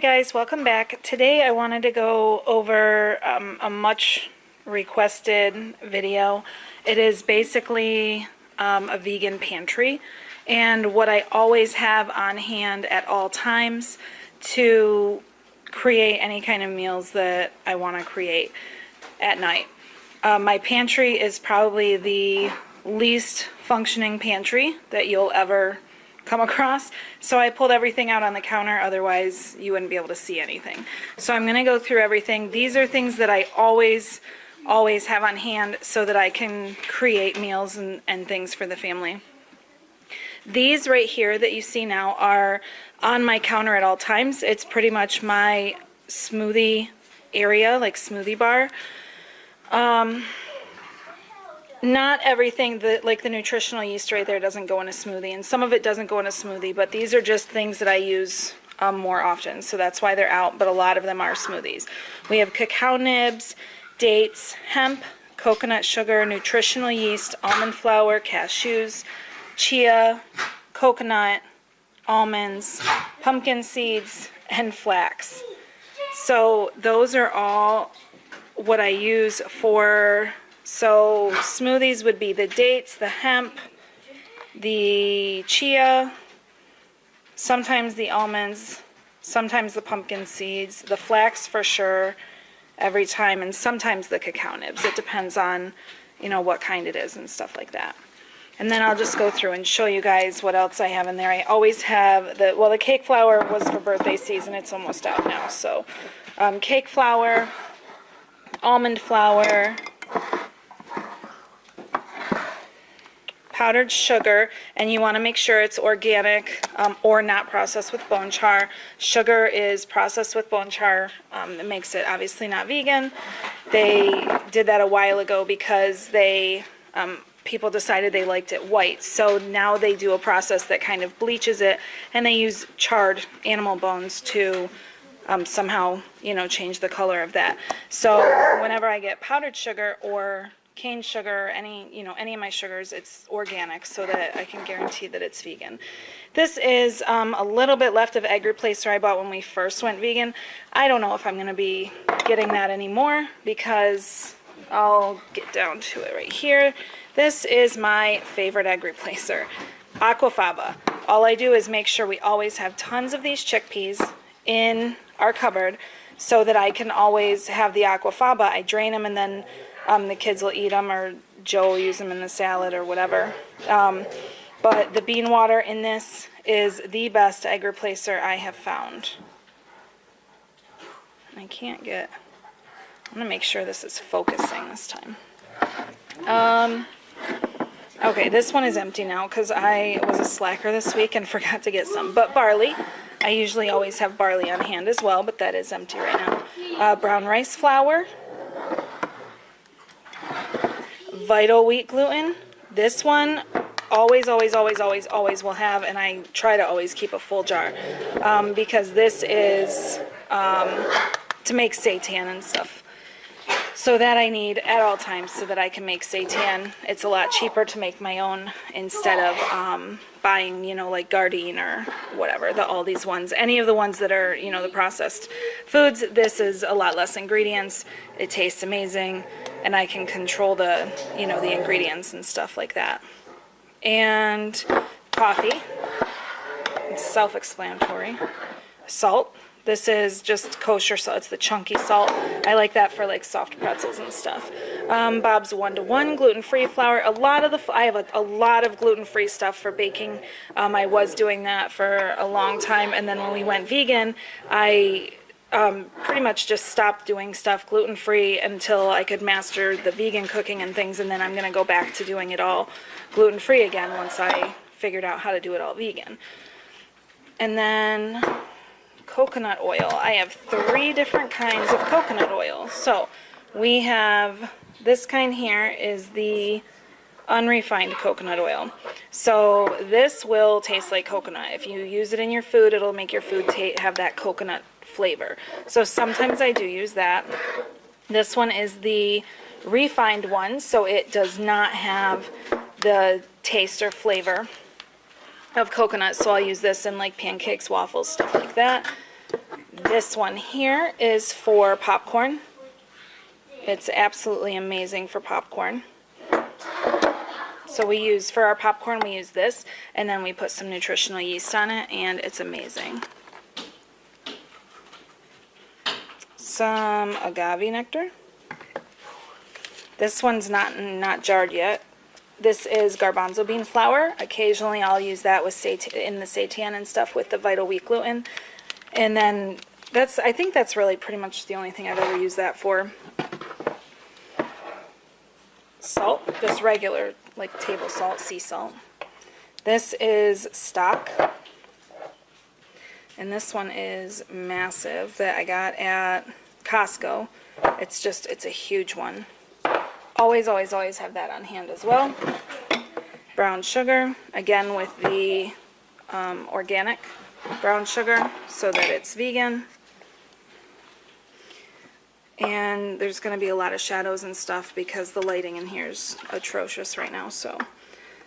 guys, welcome back. Today I wanted to go over a much requested video. It is basically a vegan pantry and what I always have on hand at all times to create any kind of meals that I want to create at night. My pantry is probably the least functioning pantry that you'll ever come across. So I pulled everything out on the counter, otherwise you wouldn't be able to see anything. So I'm going to go through everything. These are things that I always have on hand so that I can create meals and things for the family. These right here that you see now are on my counter at all times. It's pretty much my smoothie area, like smoothie bar. Not everything, like the nutritional yeast right there doesn't go in a smoothie, and some of it doesn't go in a smoothie, but these are just things that I use more often, so that's why they're out, but a lot of them are smoothies. We have cacao nibs, dates, hemp, coconut sugar, nutritional yeast, almond flour, cashews, chia, coconut, almonds, pumpkin seeds, and flax. So those are all what I use for. So smoothies would be the dates, the hemp, the chia, sometimes the almonds, sometimes the pumpkin seeds, the flax for sure every time, and sometimes the cacao nibs. It depends on, you know, what kind it is and stuff like that. And then I'll just go through and show you guys what else I have in there. I always have the cake flour was for birthday season. It's almost out now. So cake flour, almond flour, powdered sugar, and you want to make sure it's organic or not processed with bone char. Sugar is processed with bone char. It makes it obviously not vegan. They did that a while ago because they people decided they liked it white. So now they do a process that kind of bleaches it, and they use charred animal bones to somehow, you know, change the color of that. So whenever I get powdered sugar or cane sugar, any of my sugars, it's organic so that I can guarantee that it's vegan. This is a little bit left of egg replacer I bought when we first went vegan. I don't know if I'm going to be getting that anymore because I'll get down to it right here. This is my favorite egg replacer, aquafaba. All I do is make sure we always have tons of these chickpeas in our cupboard so that I can always have the aquafaba. I drain them and then the kids will eat them, or Joe will use them in the salad or whatever. But the bean water in this is the best egg replacer I have found. I can't get... I'm going to make sure this is focusing this time. Okay, this one is empty now because I was a slacker this week and forgot to get some. But barley, I usually always have barley on hand as well, but that is empty right now. Brown rice flour. Vital wheat gluten. This one always will have, and I try to always keep a full jar because this is to make seitan and stuff. So that I need at all times so that I can make seitan. It's a lot cheaper to make my own instead of buying, you know, like Gardein or whatever, all these ones. Any of the ones that are, you know, the processed foods, this is a lot less ingredients. It tastes amazing, and I can control the, you know, the ingredients and stuff like that. And coffee. It's self-explanatory. Salt. This is just kosher salt. It's the chunky salt. I like that for like soft pretzels and stuff. Bob's 1-to-1 gluten-free flour. I have a lot of gluten-free stuff for baking. I was doing that for a long time, and then when we went vegan, I pretty much just stopped doing stuff gluten-free until I could master the vegan cooking and things, and then I'm going to go back to doing it all gluten-free again once I figured out how to do it all vegan. And then coconut oil. I have 3 different kinds of coconut oil. So we have this kind here is the unrefined coconut oil. So this will taste like coconut. If you use it in your food, it'll make your food have that coconut flavor. So sometimes I do use that. This one is the refined one, so it does not have the taste or flavor of coconut, so I'll use this in like pancakes, waffles, stuff like that. This one here is for popcorn. It's absolutely amazing for popcorn. So we use, for our popcorn, we use this, and then we put some nutritional yeast on it, and it's amazing. Some agave nectar. This one's not jarred yet. This is garbanzo bean flour. Occasionally I'll use that with in the seitan and stuff with the Vital Wheat gluten. And then I think that's really pretty much the only thing I've ever used that for. Salt, just regular, like table salt, sea salt. This is stock. And this one is massive that I got at Costco. It's a huge one. Always, always, always have that on hand as well. Brown sugar, again with the organic brown sugar so that it's vegan. And there's going to be a lot of shadows and stuff because the lighting in here is atrocious right now, so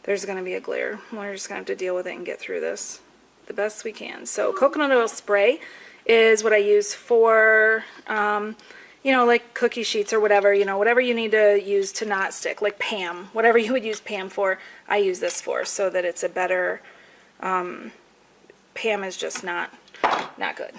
there's going to be a glare. We're just going to have to deal with it and get through this the best we can. So coconut oil spray is what I use for, you know, like cookie sheets or whatever, you know, whatever you need to use to not stick, like Pam, whatever you would use Pam for, I use this for, so that it's a better, Pam is just not good.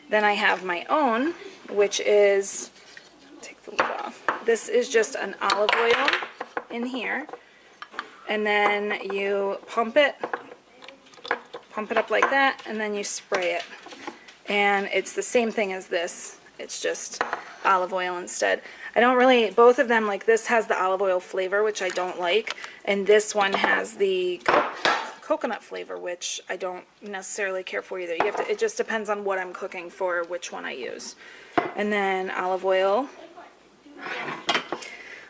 Then I have my own, which is, take the lid off, this is just an olive oil in here, and then you pump it up like that, and then you spray it. And it's the same thing as this, it's just olive oil instead. I don't really, both of them, like this has the olive oil flavor, which I don't like, and this one has the coconut flavor, which I don't necessarily care for either. You have to, it just depends on what I'm cooking for which one I use. And then olive oil.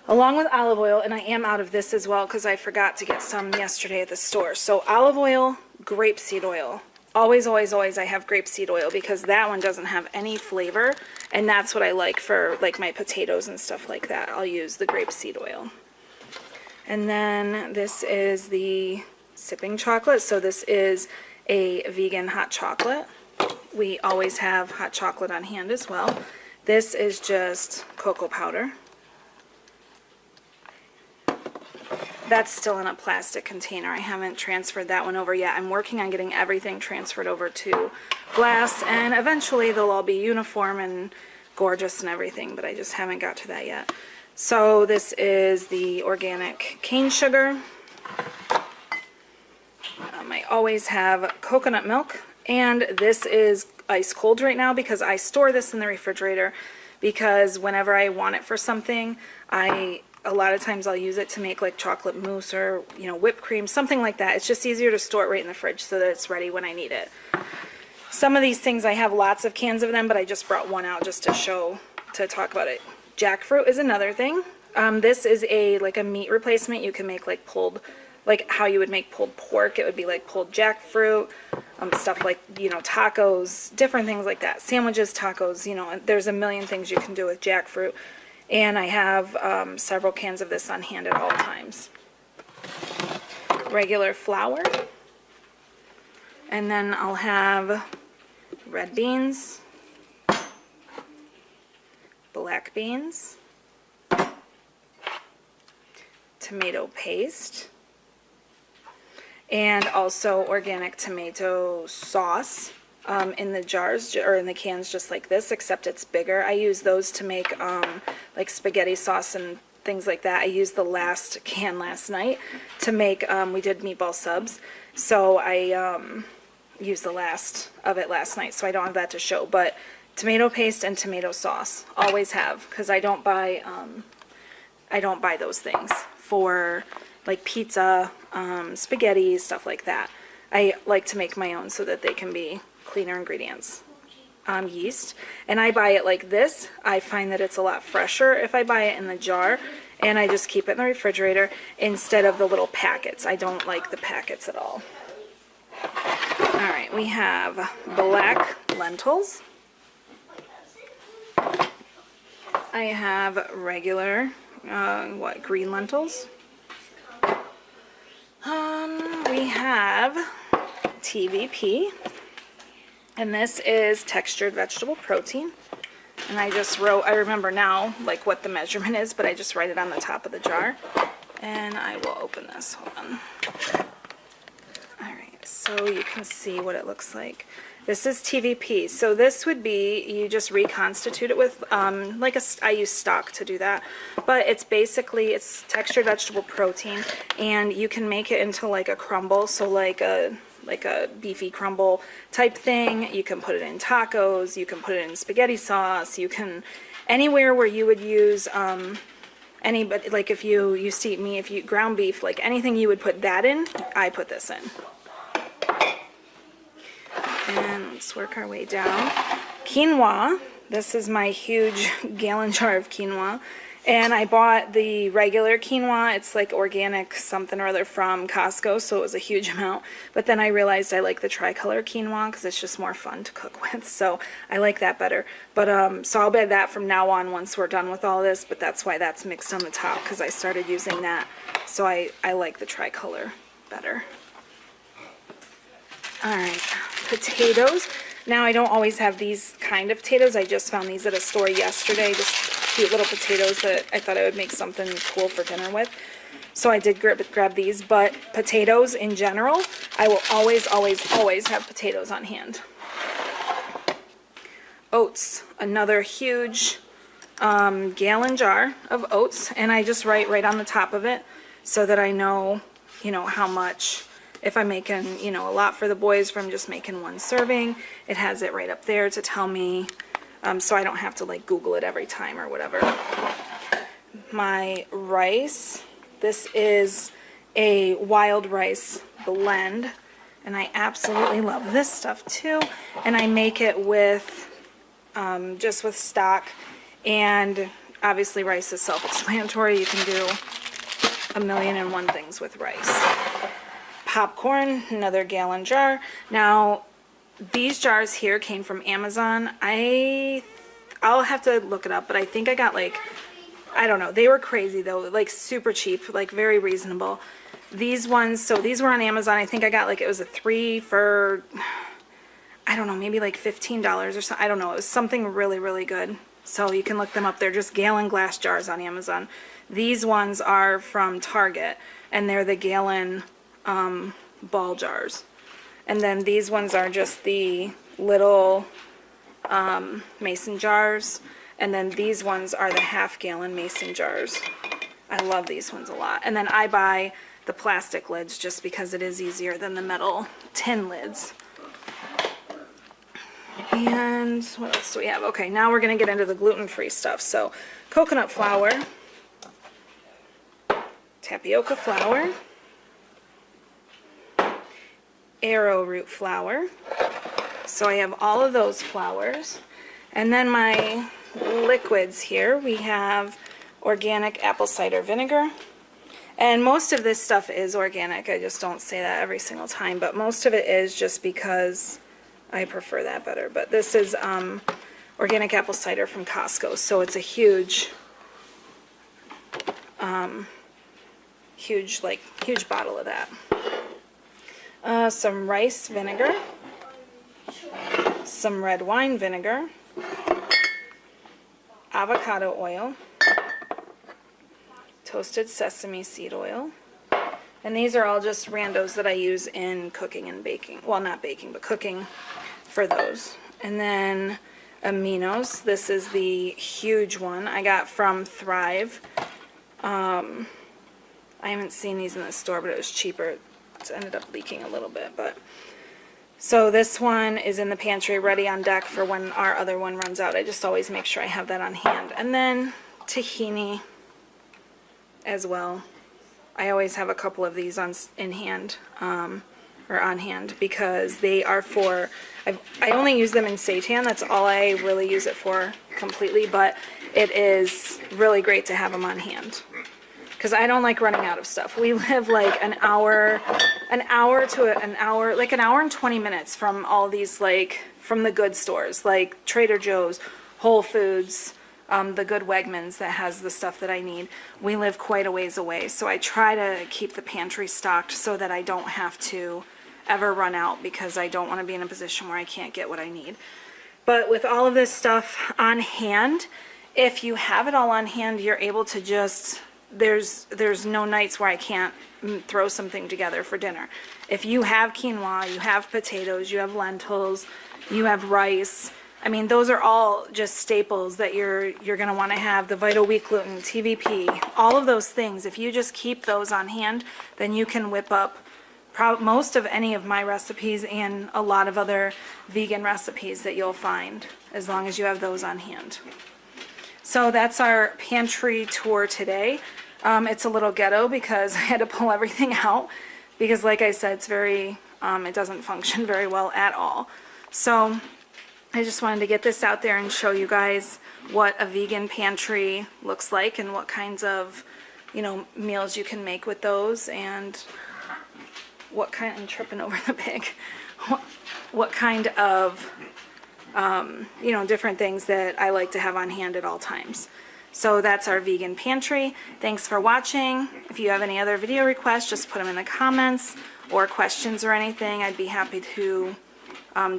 Along with olive oil, and I am out of this as well because I forgot to get some yesterday at the store. So olive oil, grapeseed oil. Always, always, always I have grapeseed oil because that one doesn't have any flavor, and that's what I like for like my potatoes and stuff like that. I'll use the grapeseed oil. And then this is the sipping chocolate. So this is a vegan hot chocolate. We always have hot chocolate on hand as well. This is just cocoa powder. That's still in a plastic container. I haven't transferred that one over yet. I'm working on getting everything transferred over to glass, and eventually they'll all be uniform and gorgeous and everything, but I just haven't got to that yet. So this is the organic cane sugar. I always have coconut milk, and this is ice cold right now because I store this in the refrigerator because whenever I want it for something, a lot of times I'll use it to make like chocolate mousse or, you know, whipped cream, something like that. It's just easier to store it right in the fridge so that it's ready when I need it. Some of these things I have lots of cans of them, but I just brought one out just to talk about it. Jackfruit is another thing. This is like a meat replacement. You can make like pulled, like how you would make pulled pork. It would be like pulled jackfruit, stuff like, you know, tacos, different things like that. Sandwiches, tacos, you know, there's a million things you can do with jackfruit. And I have several cans of this on hand at all times. Regular flour. And then I'll have red beans, black beans, tomato paste, and also organic tomato sauce in the jars or in the cans just like this, except it's bigger. I use those to make like spaghetti sauce and things like that. I used the last can last night to make, we did meatball subs, so I used the last of it last night, so I don't have that to show. But tomato paste and tomato sauce, always have, because I don't buy those things for like pizza, spaghetti, stuff like that. I like to make my own so that they can be cleaner ingredients. Yeast, and I buy it like this. I find that it's a lot fresher if I buy it in the jar, and I just keep it in the refrigerator instead of the little packets. I don't like the packets at all. Alright, we have black lentils. I have regular, green lentils. We have TVP. And this is textured vegetable protein. And I just wrote, I remember now, like what the measurement is, but I just write it on the top of the jar. And I will open this, hold on. Alright, so you can see what it looks like. This is TVP, so this would be, you just reconstitute it with, I use stock to do that, but it's basically, it's textured vegetable protein, and you can make it into like a crumble, so like a beefy crumble type thing. You can put it in tacos, you can put it in spaghetti sauce, you can, anywhere where you would use, anybody, like if you used to eat meat, if you ground beef, like anything you would put that in, I put this in. And let's work our way down. Quinoa. This is my huge gallon jar of quinoa. And I bought the regular quinoa. It's like organic something or other from Costco, so it was a huge amount. But then I realized I like the tricolor quinoa because it's just more fun to cook with. So I like that better. But so I'll buy that from now on once we're done with all this. But that's why that's mixed on the top, because I started using that. So I like the tricolor better. Alright, potatoes. Now I don't always have these kind of potatoes. I just found these at a store yesterday, just cute little potatoes that I thought I would make something cool for dinner with. So I did grab these, but potatoes in general, I will always, always, always have potatoes on hand. Oats, another huge gallon jar of oats, and I just write right on the top of it so that I know, you know, how much. If I'm making, you know, a lot for the boys, if I'm just making one serving, it has it right up there to tell me, so I don't have to like Google it every time or whatever. My rice, this is a wild rice blend, and I absolutely love this stuff too. And I make it with, just with stock, and obviously rice is self-explanatory. You can do a million and one things with rice. Popcorn, another gallon jar. Now, these jars here came from Amazon. I'll have to look it up, but I think I got like, I don't know, they were crazy though, like super cheap, like very reasonable. These ones, so these were on Amazon. I think I got like, it was a 3 for, I don't know, maybe like $15 or something. I don't know, it was something really, really good. So you can look them up. They're just gallon glass jars on Amazon. These ones are from Target, and they're the gallon ball jars. And then these ones are just the little mason jars, and then these ones are the half-gallon mason jars. I love these ones a lot. And then I buy the plastic lids just because it is easier than the metal tin lids. And what else do we have? Okay, now we're going to get into the gluten-free stuff. So coconut flour, tapioca flour, arrowroot flour. So I have all of those flours. And then my liquids here, we have organic apple cider vinegar. And most of this stuff is organic. I just don't say that every single time, but most of it is just because I prefer that better. But this is organic apple cider from Costco, so it's a huge huge bottle of that. Some rice vinegar, some red wine vinegar, avocado oil, toasted sesame seed oil, and these are all just randos that I use in cooking and baking. Well, not baking, but cooking for those. And then aminos. This is the huge one I got from Thrive. I haven't seen these in the store, but it was cheaper. It ended up leaking a little bit, but so this one is in the pantry ready on deck for when our other one runs out. I just always make sure I have that on hand. And then tahini as well. I always have a couple of these in hand, or on hand, because they are for, I only use them in seitan. That's all I really use it for completely, but it is really great to have them on hand, because I don't like running out of stuff. We live like an hour like an hour and 20 minutes from all these, like, from the good stores, like Trader Joe's, Whole Foods, the good Wegmans that has the stuff that I need. We live quite a ways away, so I try to keep the pantry stocked so that I don't have to ever run out, because I don't want to be in a position where I can't get what I need. But with all of this stuff on hand, if you have it all on hand, you're able to just, there's no nights where I can't throw something together for dinner. If you have quinoa, you have potatoes, you have lentils, you have rice, I mean, those are all just staples that you're going to want to have. The Vital Wheat Gluten, TVP, all of those things. If you just keep those on hand, then you can whip up most of any of my recipes and a lot of other vegan recipes that you'll find, as long as you have those on hand. So that's our pantry tour today. It's a little ghetto because I had to pull everything out because, like I said, it's very, it doesn't function very well at all. So I just wanted to get this out there and show you guys what a vegan pantry looks like and what kinds of, you know, meals you can make with those, and what kind, I'm tripping over the pig, what kind of, you know, different things that I like to have on hand at all times. So that's our vegan pantry. Thanks for watching. If you have any other video requests, just put them in the comments, or questions or anything. I'd be happy to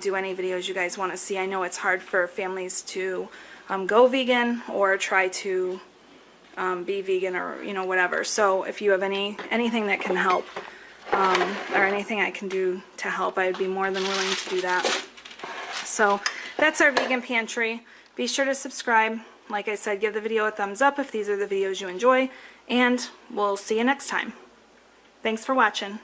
do any videos you guys want to see. I know it's hard for families to go vegan or try to be vegan, or, you know, whatever. So if you have anything that can help, or anything I can do to help, I'd be more than willing to do that. So that's our vegan pantry. Be sure to subscribe. Like I said, give the video a thumbs up if these are the videos you enjoy, and we'll see you next time. Thanks for watching.